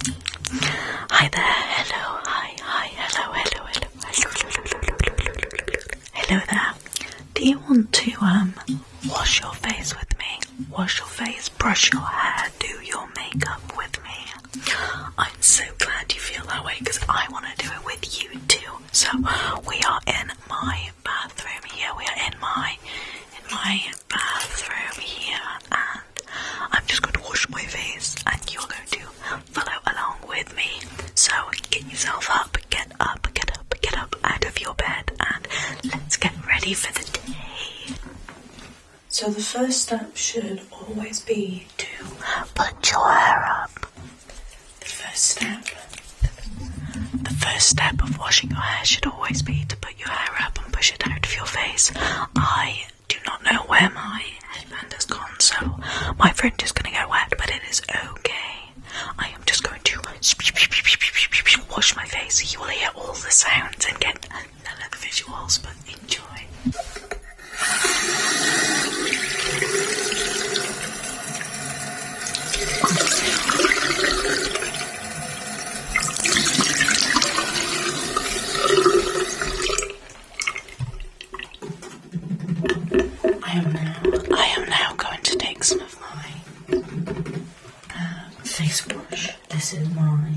Hi there, hello, hi, hello, hello there. Do you want to wash your face with me? Wash your face, brush your hair, do your makeup with me? I'm so glad you feel that way because I want to do it with you too. So we are in my bathroom here. We are in my bathroom here, and I'm just going to wash my face, and you're going to follow along with me. So get yourself up, get up out of your bed, and let's get ready for the day. So the first step should always be to put your hair up. The first step of washing your hair should always be to put your hair up and push it out of your face. I do not know where my headband has gone, so my fringe is going to get wet, but it is okay. I am just going to wash my face. You will hear all the sounds and get none of the visuals, but enjoy. I am now going to take some of my face brush. This is my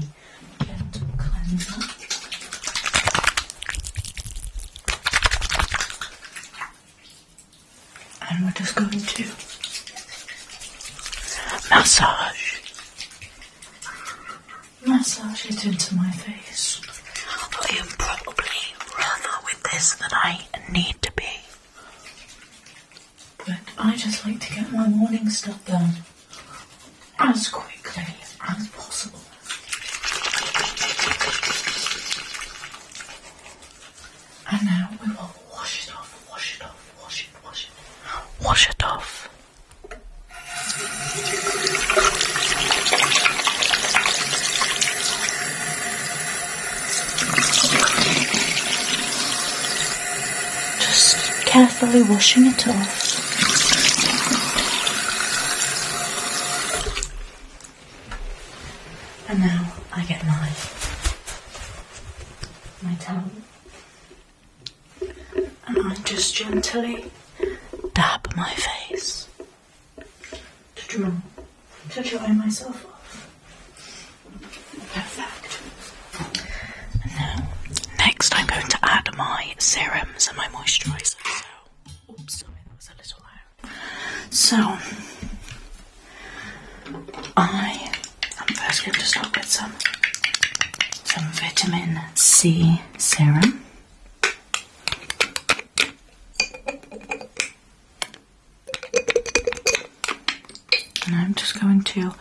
gentle cleanser. And we're just going to massage it into my face. I am probably rougher with this than I need to be. But I just like to get my morning stuff done as quickly as possible. And now we will wash it off. Just carefully washing it off. And now I get my towel, and I just gently dab my face to dry myself off. Perfect. And now, next I'm going to add my serums and my moisturiser. Oops, sorry, that was a little loud. So, I am first going to start with some vitamin C serum. And I'm just going to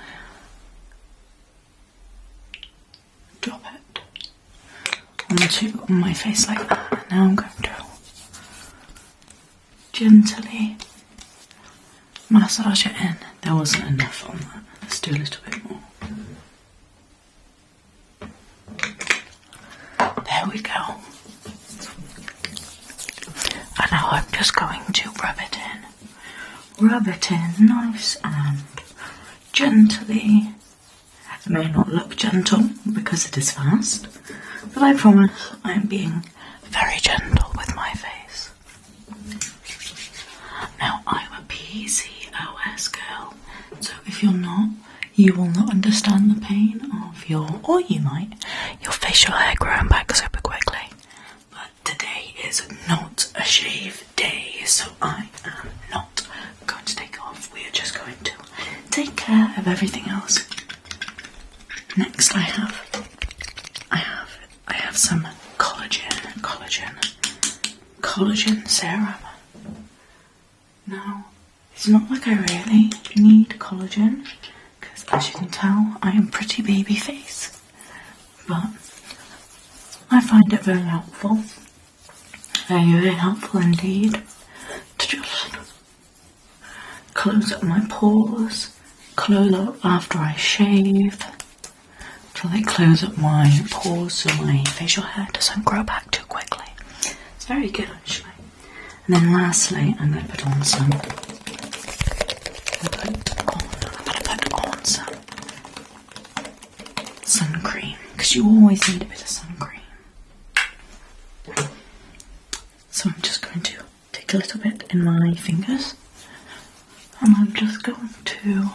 drop it onto my face like that. And now I'm going to gently massage it in. There wasn't enough on that. Let's do a little bit more. There we go. And now I'm just going to rub it in. Rub it in nice and gently. It may not look gentle because it is fast, but I promise I am being very gentle with my face. Now I'm a PCOS girl, so if you're not, you will not understand the pain of your facial hair growing back super quickly. But today is not a shave day, so I am not going to take off. We are just going to take care of everything else. Next I have some collagen serum. Now, it's not like I really need collagen, because as you can tell, I am pretty baby face. But I find it very helpful. Very, very helpful indeed to just close up my pores, close up after I shave, till they close up my pores so my facial hair doesn't grow back too quickly. It's very good actually. And then lastly, I'm going to put on some sun cream, because you always need a bit of sun cream. So I'm just going to take a little bit in my fingers, and I'm just going to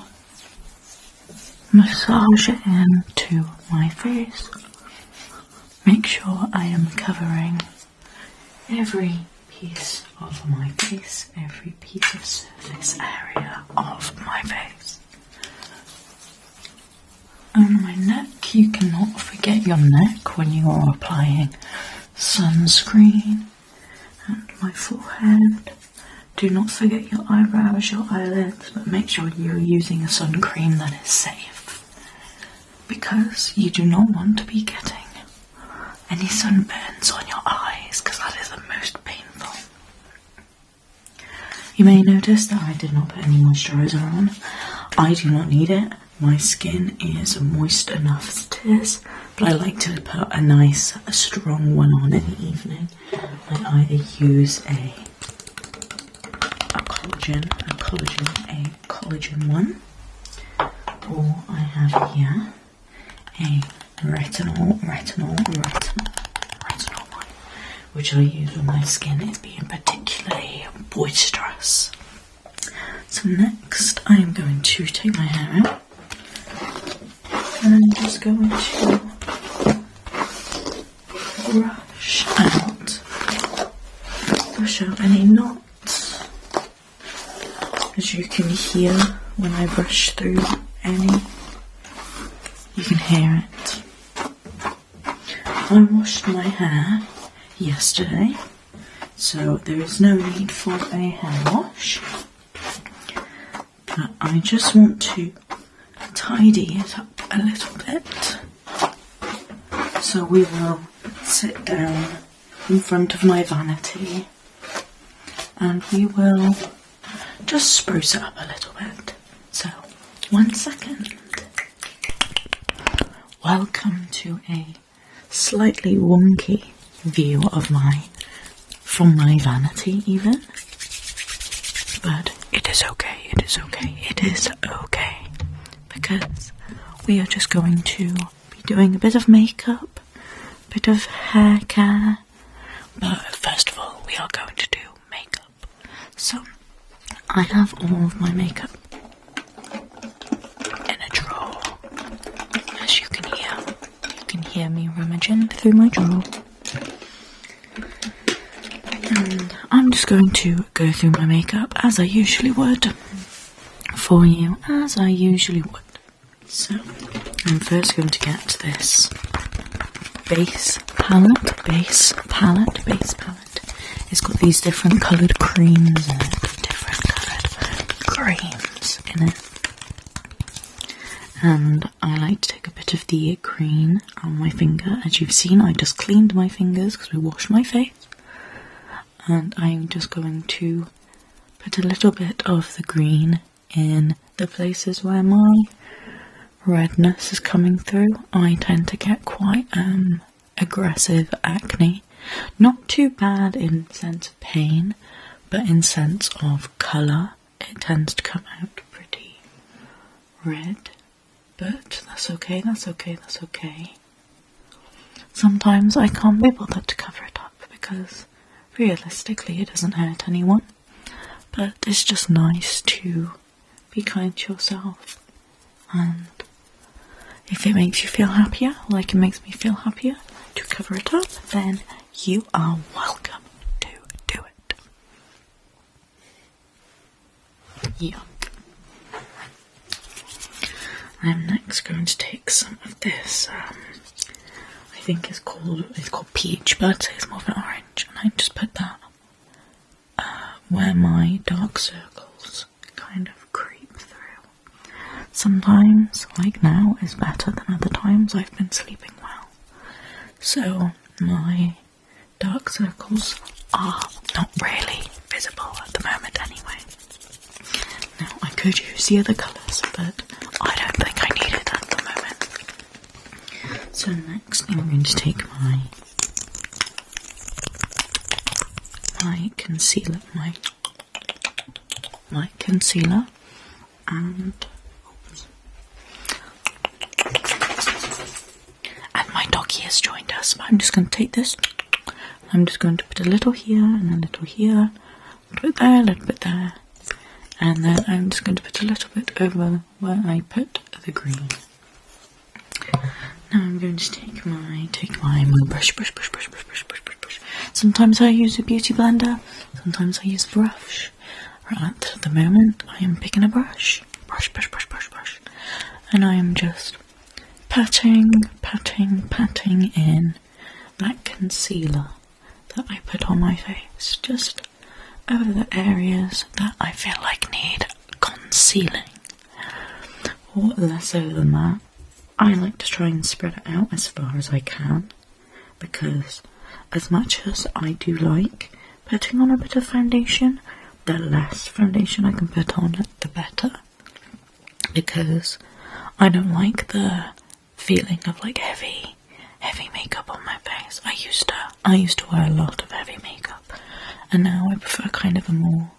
massage it into my face. Make sure I am covering every piece of my face, every piece of surface area of my face. And my neck, you cannot forget your neck when you are applying sunscreen. And my forehead, do not forget your eyebrows, your eyelids, but make sure you're using a sun cream that is safe, because you do not want to be getting any sunburns on your eyes, because that is the most painful. You may notice that I did not put any moisturiser on. I do not need it. My skin is moist enough as it is, but I like to put a nice, strong one on in the evening. I either use a collagen one, or I have here a retinol one, which I use when my skin is being particularly boisterous. So next I am going to take my hair out, and I'm just going to brush out any knots. As you can hear when I brush through any, you can hear it. I washed my hair yesterday, so there is no need for a hair wash, but I just want to tidy it up a little bit. So we will sit down in front of my vanity and we will just spruce it up a little bit. So, 1 second. Welcome to a slightly wonky view of from my vanity even. But it is okay, it is okay, it is okay. Because we are just going to be doing a bit of makeup, a bit of hair care. But first of all, we are going to do makeup. So, I have all of my makeup in a drawer. As you can hear me rummaging through my drawer. And I'm just going to go through my makeup as I usually would for you, as I usually would. So, I'm first going to get this base palette. It's got these different coloured creams in it, and I like to take a bit of the green on my finger. As you've seen, I just cleaned my fingers because we washed my face, and I'm just going to put a little bit of the green in the places where my redness is coming through. I tend to get quite aggressive acne, not too bad in sense of pain, but in sense of colour it tends to come out pretty red, but that's okay. Sometimes I can't be bothered to cover it up because realistically it doesn't hurt anyone, but it's just nice to be kind to yourself, and if it makes you feel happier, like it makes me feel happier, to cover it up, then you are welcome to do it. Yuck. I'm next going to take some of this, I think it's called peach, but it's more of an orange, and I just put that where my dark circles kind of creep through. Sometimes, like now, is better than other times. I've been sleeping well, so my dark circles are not really visible at the moment anyway. Now, I could use the other colours, but I don't think I need it at the moment. So next I'm going to take my concealer, my concealer, and fingers, but I'm just going to take this. I'm just going to put a little here and a little here, a little bit there, a little bit there, and then I'm just going to put a little bit over where I put the green. Now I'm going to take my brush. Sometimes I use a beauty blender, sometimes I use a brush. At the moment I am picking a brush, and I am just patting in that concealer that I put on my face, just over the areas that I feel like need concealing. Or less so than that, I like to try and spread it out as far as I can, because as much as I do like putting on a bit of foundation, the less foundation I can put on, the better. Because I don't like the feeling of like heavy makeup on my face. I used to wear a lot of heavy makeup, and now I prefer kind of a more,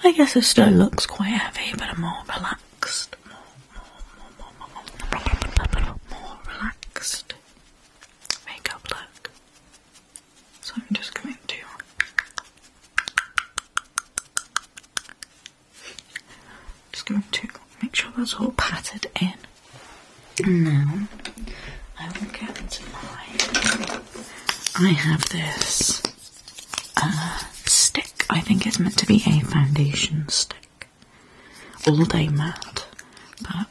I guess it still looks quite heavy, but a more relaxed, more relaxed makeup look. So I'm just going to make sure that's all patted in. And now I will get into I have this stick. I think it's meant to be a foundation stick. All Day Matte, but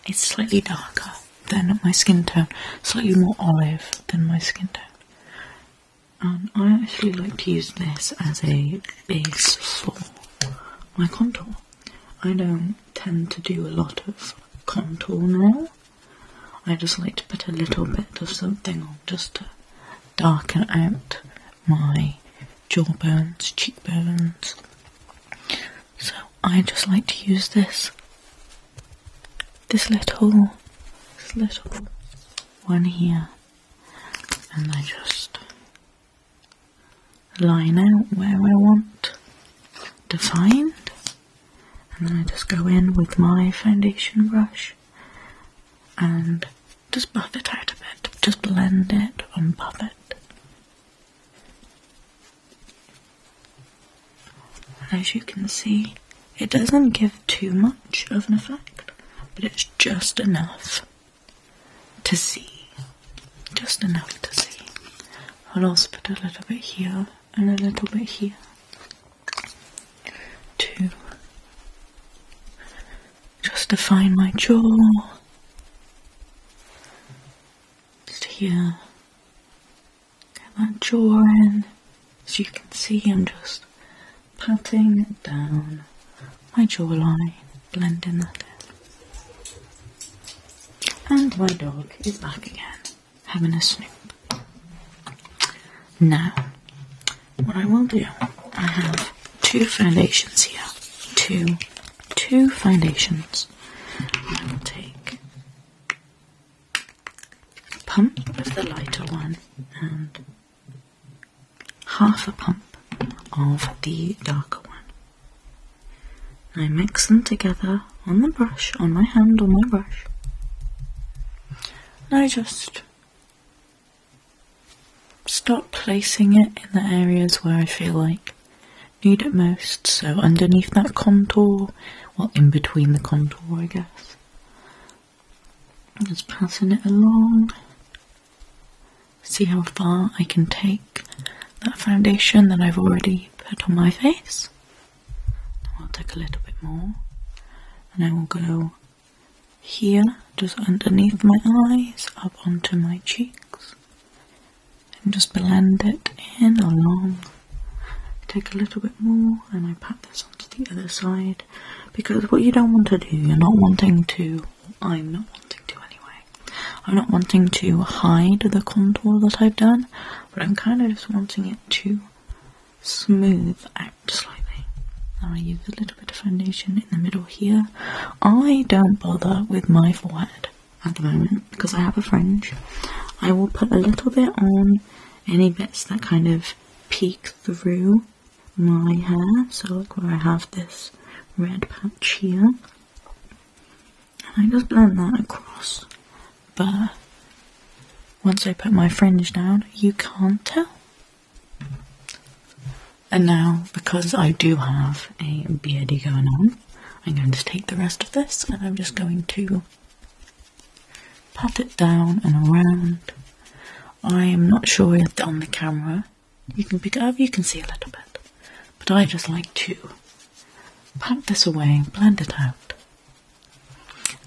it's slightly darker than my skin tone, slightly more olive than my skin tone. And I actually like to use this as a base for my contour. I don't tend to do a lot of contour now. I just like to put a little bit of something on just to darken out my jawbones, cheekbones. So I just like to use this little one here, and I just line out where I want defined. And then I just go in with my foundation brush and just buff it out a bit, just blend it and buff it. And as you can see, it doesn't give too much of an effect, but it's just enough to see. Just enough to see. I'll also put a little bit here and a little bit here to just define my jaw. Just here. Get that jaw in. As you can see, I'm just patting down my jawline, blending that in. And my dog is back again, having a snoop. Now, what I will do, I have two foundations here. Two foundations. I will take a pump of the lighter one and half a pump of the darker one. I mix them together on the brush, on my hand, on my brush. And I just start placing it in the areas where I feel like need it most. So underneath that contour, well, in between the contour, I guess. Just passing it along. See how far I can take that foundation that I've already put on my face. I'll take a little bit more, and I will go here, just underneath my eyes, up onto my cheeks, and just blend it in along. Take a little bit more, and I pat this onto the other side, because what you don't want to do, I'm not wanting to anyway, I'm not wanting to hide the contour that I've done, but I'm kind of just wanting it to smooth out slightly. Now I use a little bit of foundation in the middle here. I don't bother with my forehead at the moment because I have a fringe. I will put a little bit on any bits that kind of peek through my hair, so like where I have this red patch here, and I just blend that across, but once I put my fringe down, you can't tell. And now, because I do have a beardy going on, I'm going to take the rest of this and I'm just going to pat it down and around. I am not sure if on the camera you can pick it up, you can see a little bit, but I just like to pat this away, blend it out.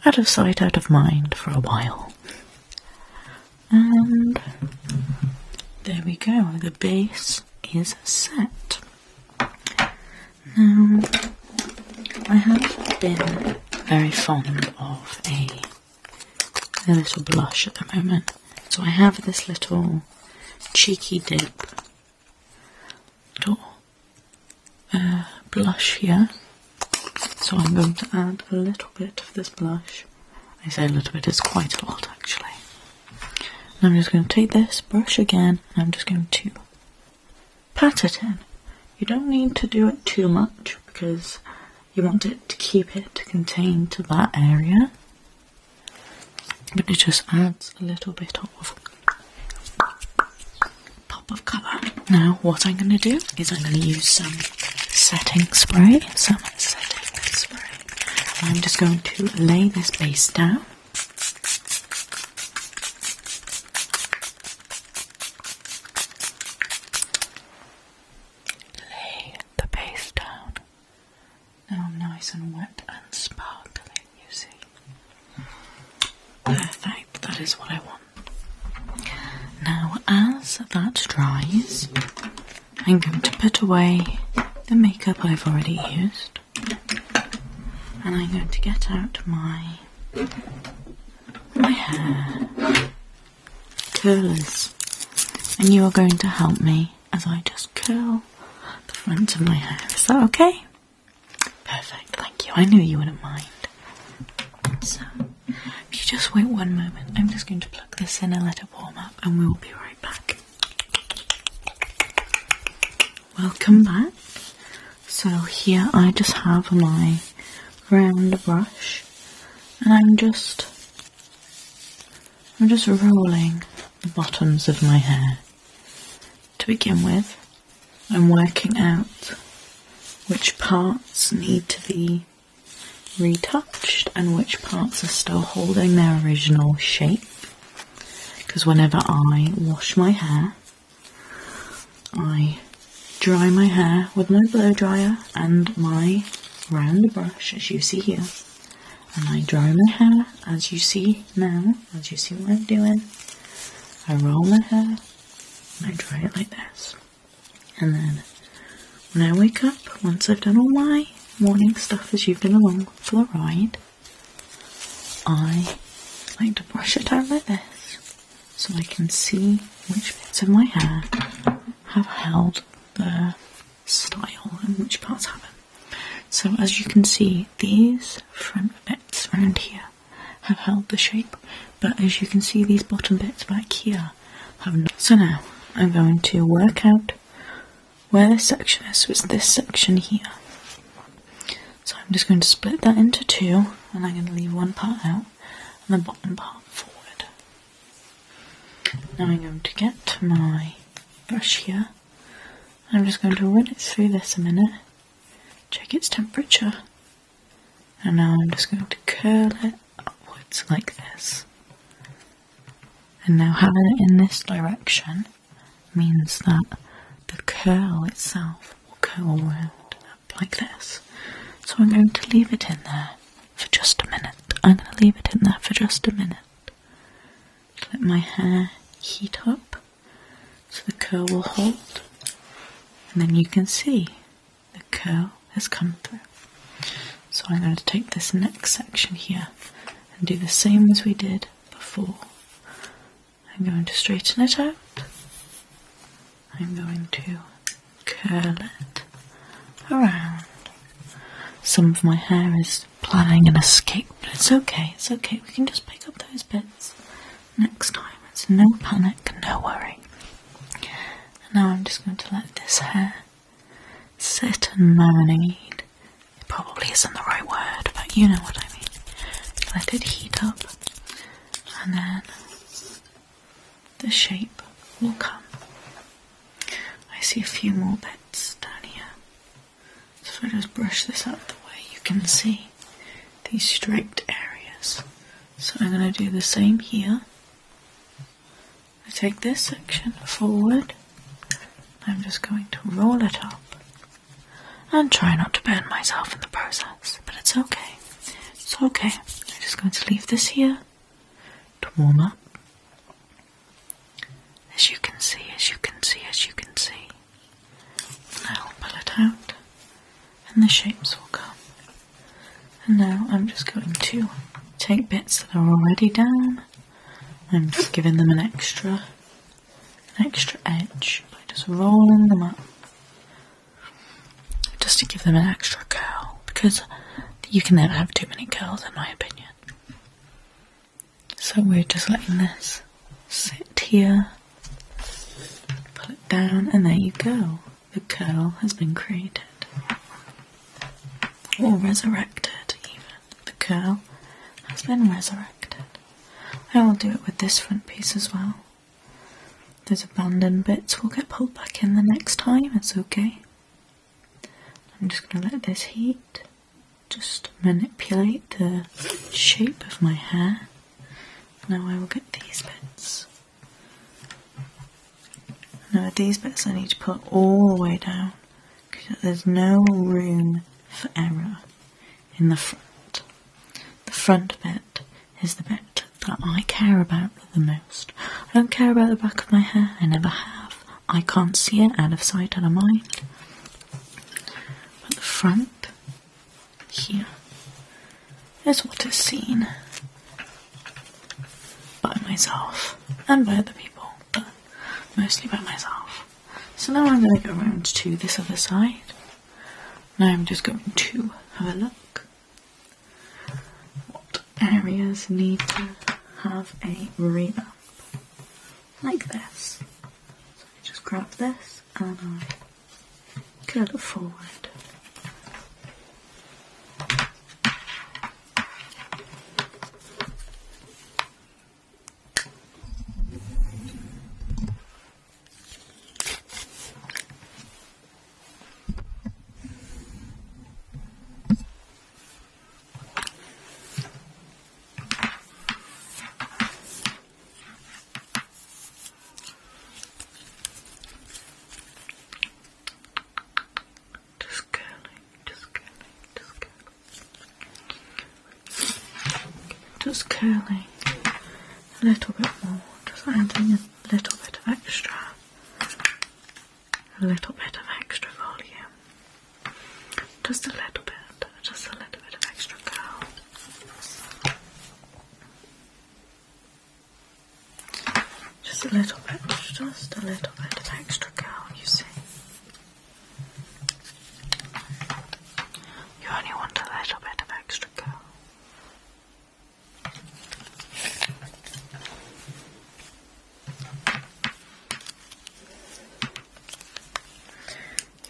Out of sight, out of mind for a while. And there we go, the base is set. Now, I have been very fond of a little blush at the moment. So I have this little cheeky dip little blush here. So I'm going to add a little bit of this blush. I say a little bit, it's quite a lot actually. And I'm just going to take this brush again and I'm just going to pat it in. You don't need to do it too much because you want it to keep it contained to that area. But it just adds a little bit of pop of colour. Now what I'm going to do is I'm going to use some setting spray. And I'm just going to lay this base down. Lay the base down. Now nice and wet and sparkling, you see. Perfect, that is what I want. Now as that dries, I'm going to put away the makeup I've already used. And I'm going to get out my hair curlers. And you are going to help me as I just curl the front of my hair. Is that okay? Perfect, thank you. I knew you wouldn't mind. So, if you just wait one moment, I'm just going to plug this in and let it warm up and we will be right back. Welcome back. So here I just have my round brush and I'm just rolling the bottoms of my hair. To begin with, I'm working out which parts need to be retouched and which parts are still holding their original shape, because whenever I wash my hair, I dry my hair with my blow dryer and my round brush, as you see here, and I dry my hair as you see now, as you see what I'm doing. I roll my hair and I dry it like this, and then when I wake up, once I've done all my morning stuff as you've been along for the ride, I like to brush it out like this so I can see which bits of my hair have held the style and which parts haven't. So as you can see, these front bits around here have held the shape, but as you can see, these bottom bits back here have not. So now I'm going to work out where this section is. So it's this section here. So I'm just going to split that into two, and I'm going to leave one part out and the bottom part forward. Now I'm going to get my brush here. I'm just going to run it through this a minute, check its temperature, and now I'm just going to curl it upwards like this. And now having it in this direction means that the curl itself will curl around up like this. So I'm going to leave it in there for just a minute. Let my hair heat up so the curl will hold. And then you can see the curl has come through. So I'm going to take this next section here and do the same as we did before. I'm going to straighten it out. I'm going to curl it around. Some of my hair is planning an escape, but it's okay, we can just pick up those bits next time. It's no panic, no worry. And now I'm just going to let this hair sit and marinate. It probably isn't the right word, but you know what I mean. Let it heat up, and then the shape will come. I see a few more bits down here. So if I just brush this out of the way, you can see these striped areas. So I'm going to do the same here. I take this section forward. I'm just going to roll it up and try not to burn myself in the process, but it's okay. It's okay. I'm just going to leave this here to warm up. As you can see, now I'll pull it out and the shapes will come. And now I'm just going to take bits that are already down. I'm just giving them an extra edge by just rolling them up, just to give them an extra curl, because you can never have too many curls in my opinion. So we're just letting this sit here, pull it down, and there you go. The curl has been created, or resurrected even. The curl has been resurrected. I will do it with this front piece as well. Those abandoned bits will get pulled back in the next time, it's okay. I'm just going to let this heat just manipulate the shape of my hair. Now I will get these bits. Now these bits I need to put all the way down, because there's no room for error in the front. The front bit is the bit that I care about the most. I don't care about the back of my hair, I never have. I can't see it, out of sight, out of mind. But the front, here, is what is seen by myself and by other people, but mostly by myself. So now I'm going to go around to this other side. Now I'm just going to have a look. What areas need to have a revamp? Like this. So I just grab this and I curl it forward. Just curling a little bit more, just adding a little bit of extra volume, just a little bit of extra curl. Just a little bit of extra curl, you see. You only want a little bit of extra curl.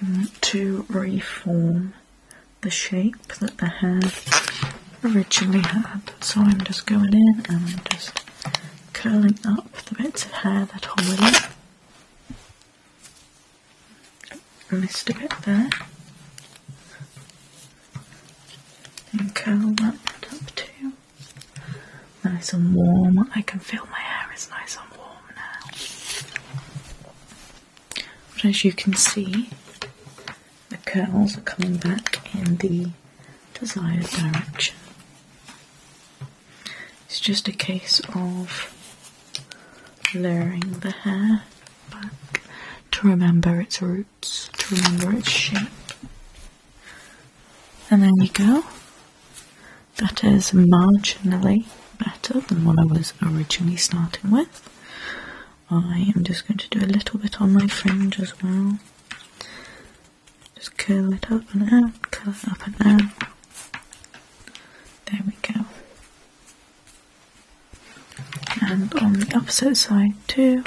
You want to reform the shape that the hair originally had. So I'm just going in and I'm just curling up the bits of hair that are willing. Missed a bit there. And curl that bit up too. Nice and warm. I can feel my hair is nice and warm now. But as you can see, the curls are coming back in the desired direction. It's just a case of layering the hair back to remember its roots, to remember its shape. And there you go. That is marginally better than what I was originally starting with. I am just going to do a little bit on my fringe as well. Just curl it up and out, curl it up and out. There we go. And on the opposite side too.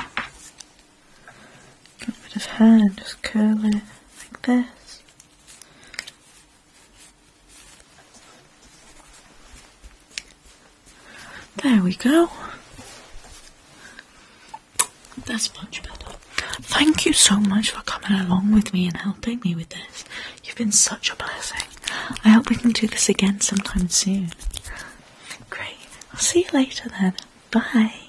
Get a bit of hair and just curl it like this. There we go. That's much better. Thank you so much for coming along with me and helping me with this. You've been such a blessing. I hope we can do this again sometime soon. Great. I'll see you later then. Bye.